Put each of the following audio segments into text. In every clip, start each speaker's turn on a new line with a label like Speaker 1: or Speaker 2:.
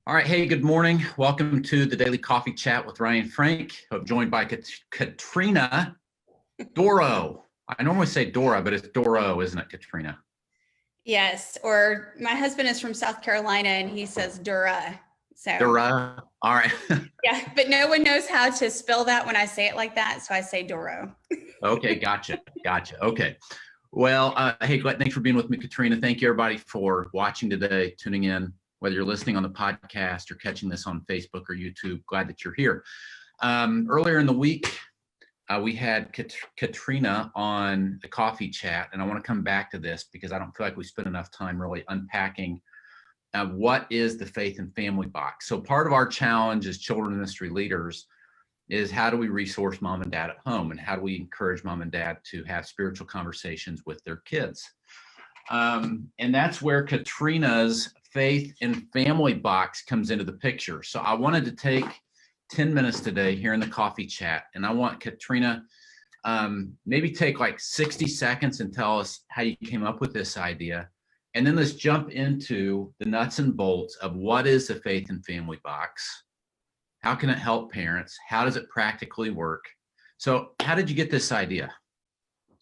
Speaker 1: All right. Hey, good morning. Welcome to the Daily Coffee Chat with Ryan Frank. I'm joined by Katrina Dorroh. I normally say Dora, but it's Dorroh, isn't it, Katrina?
Speaker 2: Yes, or my husband is from South Carolina and he says Dura. So
Speaker 1: Dorroh. All right.
Speaker 2: yeah, but no one knows how to spell that when I say it like that. So I say Doro.
Speaker 1: Okay. Gotcha. Gotcha. Okay. Well, hey, thanks for being with me, Katrina. Thank you, everybody, for watching today, tuning in, whether you're listening on the podcast or catching this on Facebook or YouTube. Glad that you're here. Earlier in the week, we had Katrina on the coffee chat, and I want to come back to this because I don't feel like we spent enough time really unpacking what is the faith and family box. So part of our challenge as children ministry leaders is how do we resource mom and dad at home, and how do we encourage mom and dad to have spiritual conversations with their kids? And that's where Katrina's faith and family box comes into the picture. So I wanted to take 10 minutes today here in the coffee chat, and I want Katrina maybe take like 60 seconds and tell us how you came up with this idea. And then let's jump into the nuts and bolts of what is the faith and family box? How can it help parents? How does it practically work? So how did you get this idea?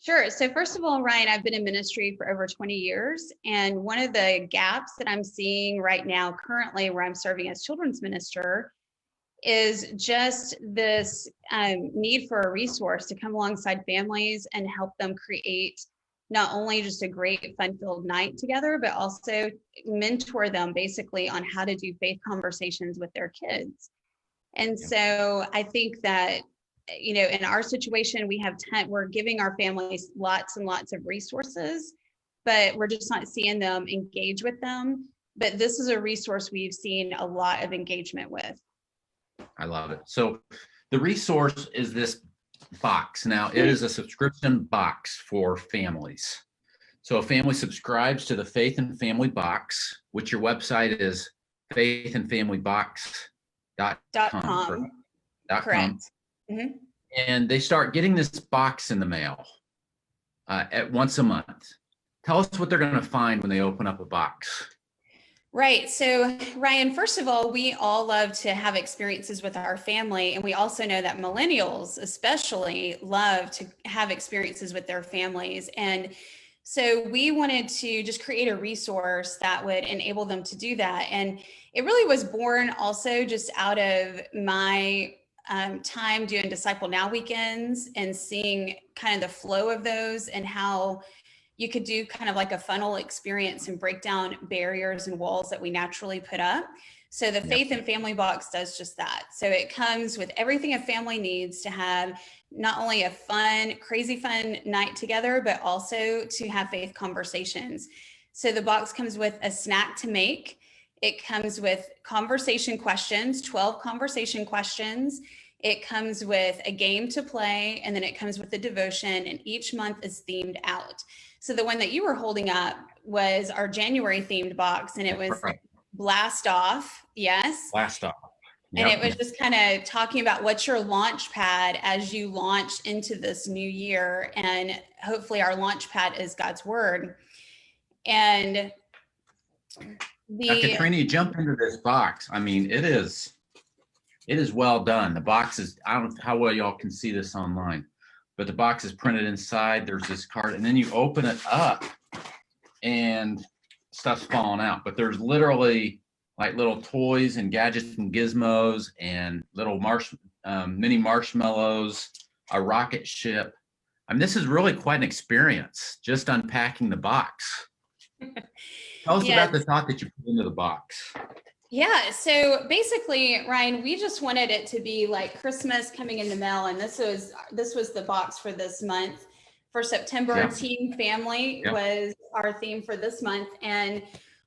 Speaker 2: Sure. So first of all, Ryan, I've been in ministry for over 20 years. And one of the gaps that I'm seeing right now, currently where I'm serving as children's minister, is just this need for a resource to come alongside families and help them create not only just a great fun-filled night together, but also mentor them basically on how to do faith conversations with their kids. And so I think that, in our situation, we're giving our families lots and lots of resources, but we're just not seeing them engage with them. But this is a resource we've seen a lot of engagement with.
Speaker 1: I love it. So the resource is this box. Now, it is a subscription box for families. So a family subscribes to the Faith and Family Box, which your website is faithandfamilybox.com.
Speaker 2: Correct. Mm-hmm.
Speaker 1: And they start getting this box in the mail at once a month. Tell us what they're going to find when they open up a box.
Speaker 2: Right. So, Ryan, first of all, we all love to have experiences with our family. And we also know that millennials especially love to have experiences with their families. And so we wanted to just create a resource that would enable them to do that. And it really was born also just out of my time doing Disciple Now weekends and seeing kind of the flow of those and how you could do kind of like a funnel experience and break down barriers and walls that we naturally put up. So the Faith and Family Box does just that. So it comes with everything a family needs to have not only a fun, crazy fun night together, but also to have faith conversations. So the box comes with a snack to make. It comes with conversation questions, 12 conversation questions. It comes with a game to play, and then it comes with a devotion, and each month is themed out. So the one that you were holding up was our January themed box, and it was Blast Off. Yes.
Speaker 1: Blast Off.
Speaker 2: Yep. And it was just kind of talking about what's your launch pad as you launch into this new year. And hopefully our launch pad is God's word. And
Speaker 1: now, Katrina, you jump into this box. I mean, it is well done. The box is, I don't know how well y'all can see this online, but the box is printed inside. There's this card, and then you open it up and stuff's falling out. But there's literally like little toys and gadgets and gizmos and little mini marshmallows, a rocket ship. I mean, this is really quite an experience, just unpacking the box. Tell us about the thought that you put into the box.
Speaker 2: Yeah, so basically, Ryan, we just wanted it to be like Christmas coming in the mail, and this was the box for this month. For September, Team Family was our theme for this month. And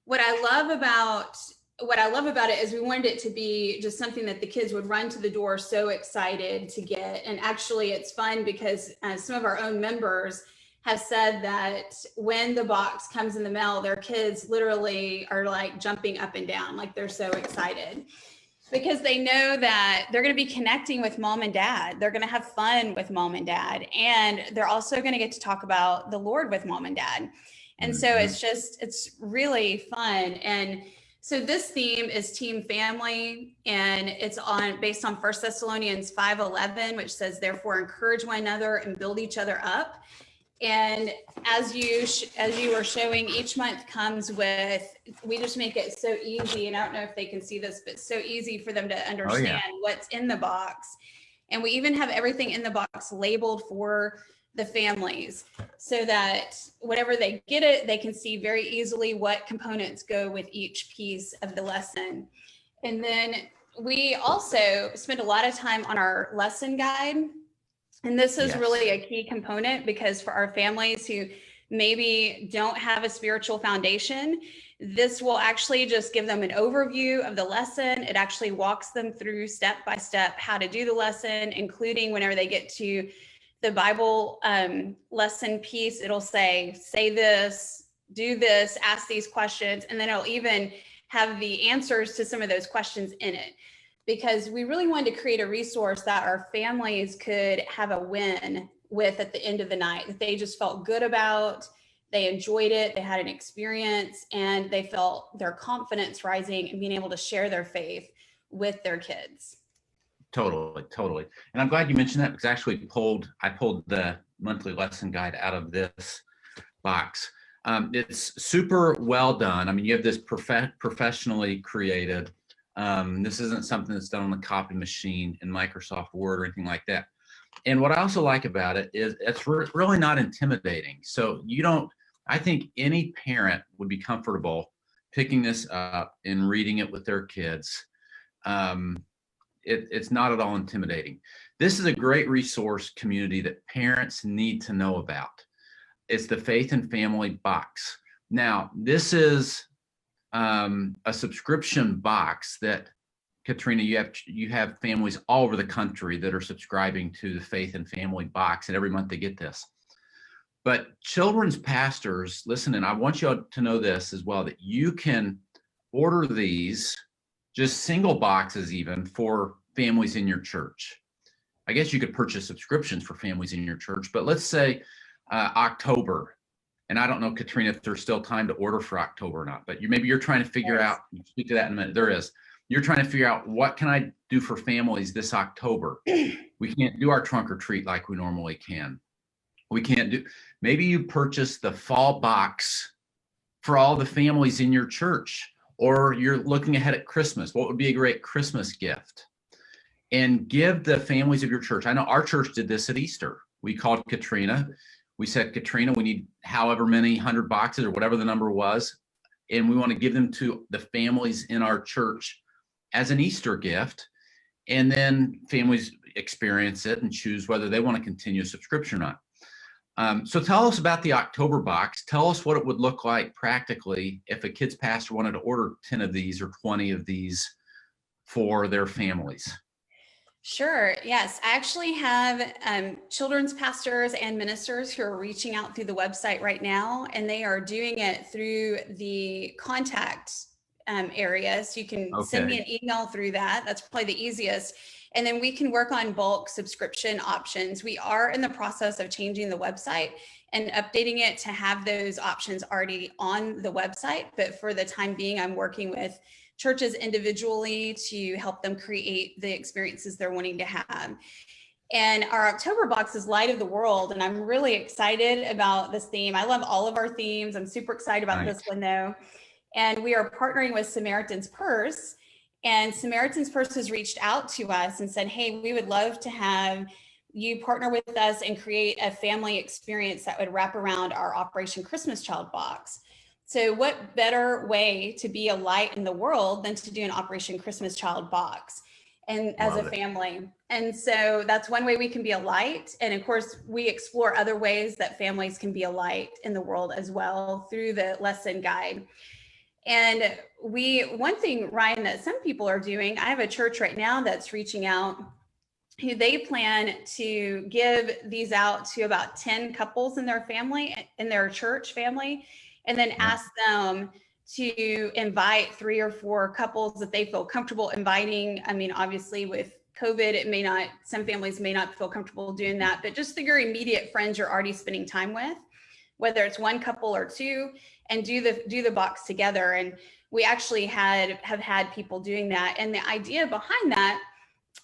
Speaker 2: what I love about it is we wanted it to be just something that the kids would run to the door so excited to get. And actually, it's fun because some of our own members have said that when the box comes in the mail, their kids literally are like jumping up and down, like they're so excited because they know that they're going to be connecting with mom and dad. They're going to have fun with mom and dad. And they're also going to get to talk about the Lord with mom and dad. And so it's really fun. And So this theme is team family, and it's based on 1 Thessalonians 5:11, which says, therefore encourage one another and build each other up. And as you were showing, each month comes with, we just make it so easy, and I don't know if they can see this, but so easy for them to understand what's in the box. And we even have everything in the box labeled for the families, so that whenever they get it, they can see very easily what components go with each piece of the lesson. And then we also spend a lot of time on our lesson guide. And this is really a key component, because for our families who maybe don't have a spiritual foundation, this will actually just give them an overview of the lesson. It actually walks them through step by step how to do the lesson, including whenever they get to the Bible lesson piece, it'll say this, do this, ask these questions, and then it'll even have the answers to some of those questions in it. Because we really wanted to create a resource that our families could have a win with at the end of the night, that they just felt good about, they enjoyed it, they had an experience, and they felt their confidence rising and being able to share their faith with their kids.
Speaker 1: Totally. And I'm glad you mentioned that, because actually I pulled the monthly lesson guide out of this box. It's super well done. I mean, you have this professionally created. This isn't something that's done on the copy machine in Microsoft Word or anything like that. And what I also like about it is it's really not intimidating. So I think any parent would be comfortable picking this up and reading it with their kids. It's not at all intimidating. This is a great resource community that parents need to know about. It's the Faith and Family box. Now, this is a subscription box that, Katrina, you have families all over the country that are subscribing to the Faith and Family box, and every month they get this. But children's pastors, listen, and I want you to know this as well, that you can order these, just single boxes even, for families in your church. I guess you could purchase subscriptions for families in your church, but let's say October. And I don't know, Katrina, if there's still time to order for October or not, but maybe you're trying to figure out, we'll speak to that in a minute. There is. You're trying to figure out, what can I do for families this October? We can't do our trunk or treat like we normally can. Maybe you purchase the fall box for all the families in your church, or you're looking ahead at Christmas. What would be a great Christmas gift? And give the families of your church. I know our church did this at Easter. We called Katrina. We said, Katrina, we need however many 100 boxes or whatever the number was, and we want to give them to the families in our church as an Easter gift. And then families experience it and choose whether they want to continue a subscription or not. So tell us about the October box. Tell us what it would look like practically if a kids pastor wanted to order 10 of these or 20 of these for their families.
Speaker 2: Sure. Yes. I actually have children's pastors and ministers who are reaching out through the website right now, and they are doing it through the contact area. So you can send me an email through that. That's probably the easiest. And then we can work on bulk subscription options. We are in the process of changing the website and updating it to have those options already on the website. But for the time being, I'm working with churches individually to help them create the experiences they're wanting to have. And our October box is Light of the World. And I'm really excited about this theme. I love all of our themes. I'm super excited about this one though. And we are partnering with Samaritan's Purse. And Samaritan's Purse has reached out to us and said, hey, we would love to have you partner with us and create a family experience that would wrap around our Operation Christmas Child box. So what better way to be a light in the world than to do an Operation Christmas Child box and as a family. And so that's one way we can be a light. And of course, we explore other ways that families can be a light in the world as well through the lesson guide. And one thing, Ryan, that some people are doing, I have a church right now that's reaching out who they plan to give these out to about 10 couples in their family, in their church family, and then ask them to invite 3 or 4 couples that they feel comfortable inviting. I mean, obviously with COVID, some families may not feel comfortable doing that, but just your immediate friends you're already spending time with, whether it's one couple or 2, and do the box together. And we actually have had people doing that. And the idea behind that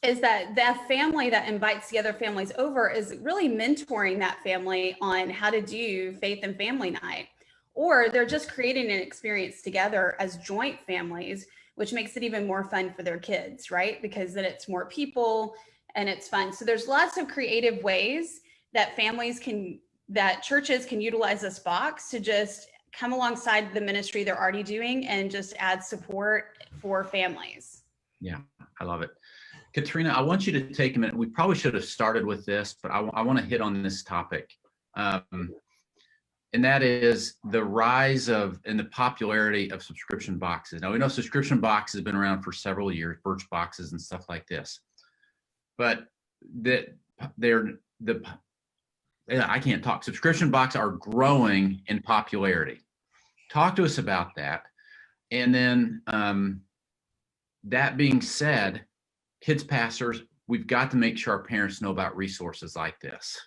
Speaker 2: is that that family that invites the other families over is really mentoring that family on how to do faith and family night. Or they're just creating an experience together as joint families, which makes it even more fun for their kids, right? Because then it's more people and it's fun. So there's lots of creative ways that that churches can utilize this box to just come alongside the ministry they're already doing and just add support for families.
Speaker 1: Yeah, I love it. Katrina, I want you to take a minute. We probably should have started with this, but I want to hit on this topic. And that is the rise of and the popularity of subscription boxes. Now, we know subscription boxes have been around for several years, Birch boxes and stuff like this. But I can't talk. Subscription boxes are growing in popularity. Talk to us about that. And then that being said, kids pastors, we've got to make sure our parents know about resources like this.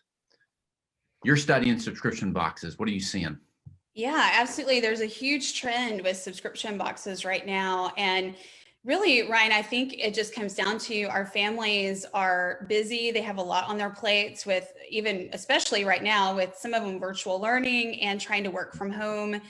Speaker 1: You're studying subscription boxes. What are you seeing?
Speaker 2: Yeah, absolutely. There's a huge trend with subscription boxes right now. And really, Ryan, I think it just comes down to our families are busy. They have a lot on their plates with especially right now, with some of them virtual learning and trying to work from home.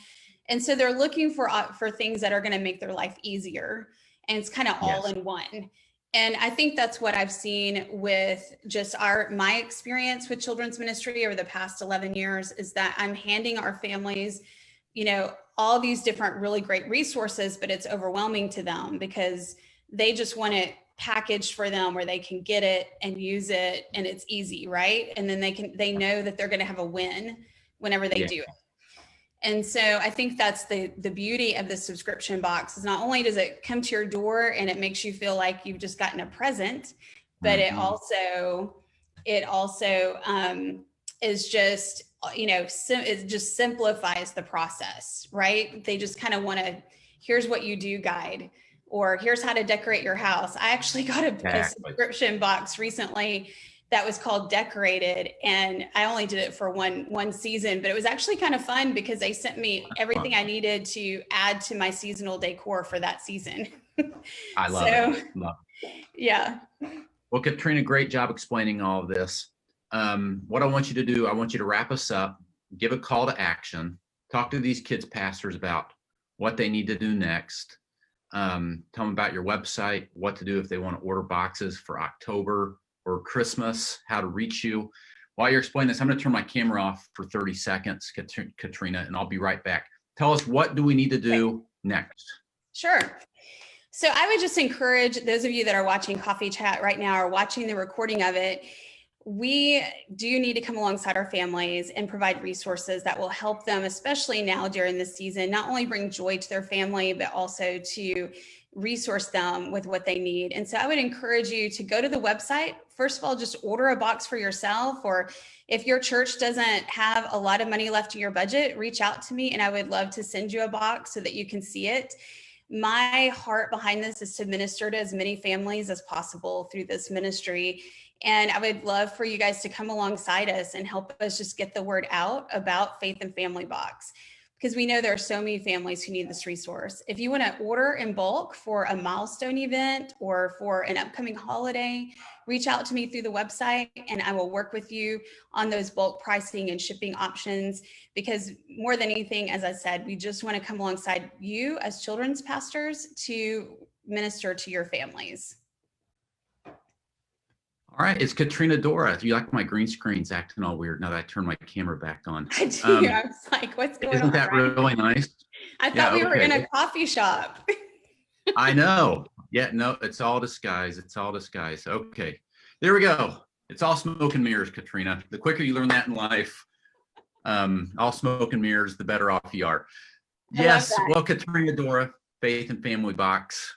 Speaker 2: And so they're looking for things that are going to make their life easier. And it's kind of all in one. And I think that's what I've seen with just my experience with children's ministry over the past 11 years is that I'm handing our families, all these different really great resources, but it's overwhelming to them because they just want it packaged for them where they can get it and use it and it's easy, right? And then they know that they're going to have a win whenever they do it. And so I think that's the beauty of the subscription box is not only does it come to your door and it makes you feel like you've just gotten a present, but it also is just, it just simplifies the process, right? They just kind of want to, here's what you do guide, or here's how to decorate your house. I actually got a subscription box recently that was called Decorated. And I only did it for one season, but it was actually kind of fun because they sent me everything I needed to add to my seasonal decor for that season.
Speaker 1: I love it.
Speaker 2: Yeah.
Speaker 1: Well, Katrina, great job explaining all of this. What I want you to do, I want you to wrap us up, give a call to action, talk to these kids pastors about what they need to do next. Tell them about your website, what to do if they want to order boxes for October or Christmas, how to reach you. While you're explaining this, I'm going to turn my camera off for 30 seconds, Katrina, and I'll be right back. Tell us, what do we need to do next?
Speaker 2: Sure. So I would just encourage those of you that are watching Coffee Chat right now or watching the recording of it, we do need to come alongside our families and provide resources that will help them, especially now during this season, not only bring joy to their family, but also to resource them with what they need. And so I would encourage you to go to the website. First of all, just order a box for yourself, or if your church doesn't have a lot of money left in your budget, reach out to me and I would love to send you a box so that you can see it. My heart behind this is to minister to as many families as possible through this ministry. And I would love for you guys to come alongside us and help us just get the word out about Faith and Family Box, because we know there are so many families who need this resource. If you want to order in bulk for a milestone event or for an upcoming holiday, reach out to me through the website and I will work with you on those bulk pricing and shipping options, because more than anything, as I said, we just want to come alongside you as children's pastors to minister to your families.
Speaker 1: All right, it's Katrina Dorroh. You like my green screen's acting all weird now that I turn my camera back on.
Speaker 2: I do. I was like, what's going on?
Speaker 1: Isn't that really nice?
Speaker 2: I thought we were in a coffee shop.
Speaker 1: I know. Yeah, no, it's all disguise. It's all disguise. Okay, there we go. It's all smoke and mirrors, Katrina. The quicker you learn that in life, all smoke and mirrors, the better off you are. Yes, well, Katrina Dorroh, Faith and Family Box.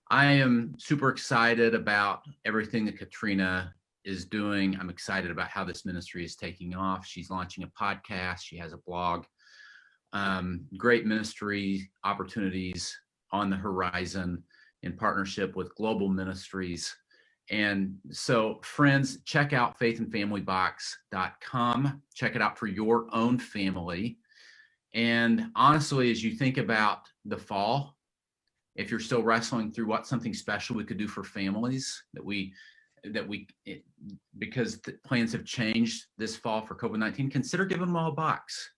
Speaker 1: I am super excited about everything that Katrina is doing. I'm excited about how this ministry is taking off. She's launching a podcast. She has a blog. Great ministry opportunities on the horizon in partnership with global ministries. And so, friends, check out faithandfamilybox.com. Check it out for your own family. And honestly, as you think about the fall, If you're still wrestling through what something special we could do for families because the plans have changed this fall for COVID-19, consider giving them all a box.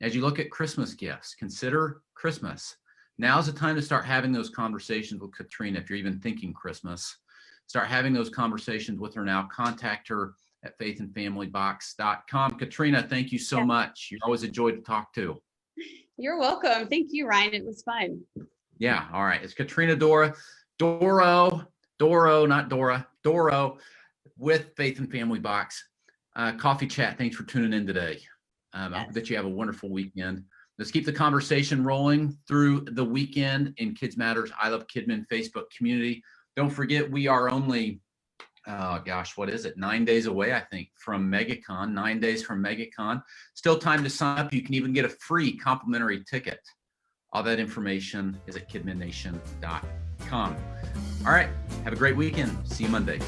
Speaker 1: As you look at Christmas gifts, consider Christmas. Now's the time to start having those conversations with Katrina. If you're even thinking Christmas, start having those conversations with her now. Contact her at faithandfamilybox.com. Katrina, thank you so much. You're always a joy to talk to.
Speaker 2: You're welcome. Thank you, Ryan. It was fun.
Speaker 1: Yeah. All right. It's Katrina Dorroh, not Dora, Dorroh with Faith and Family Box. Coffee chat. Thanks for tuning in today. I hope that you have a wonderful weekend. Let's keep the conversation rolling through the weekend in Kids Matters I Love Kidmin Facebook community. Don't forget, we are only, what is it? 9 days away, I think, from MegaCon, 9 days from MegaCon. Still time to sign up. You can even get a free complimentary ticket. All that information is at kidminnation.com. All right. Have a great weekend. See you Monday.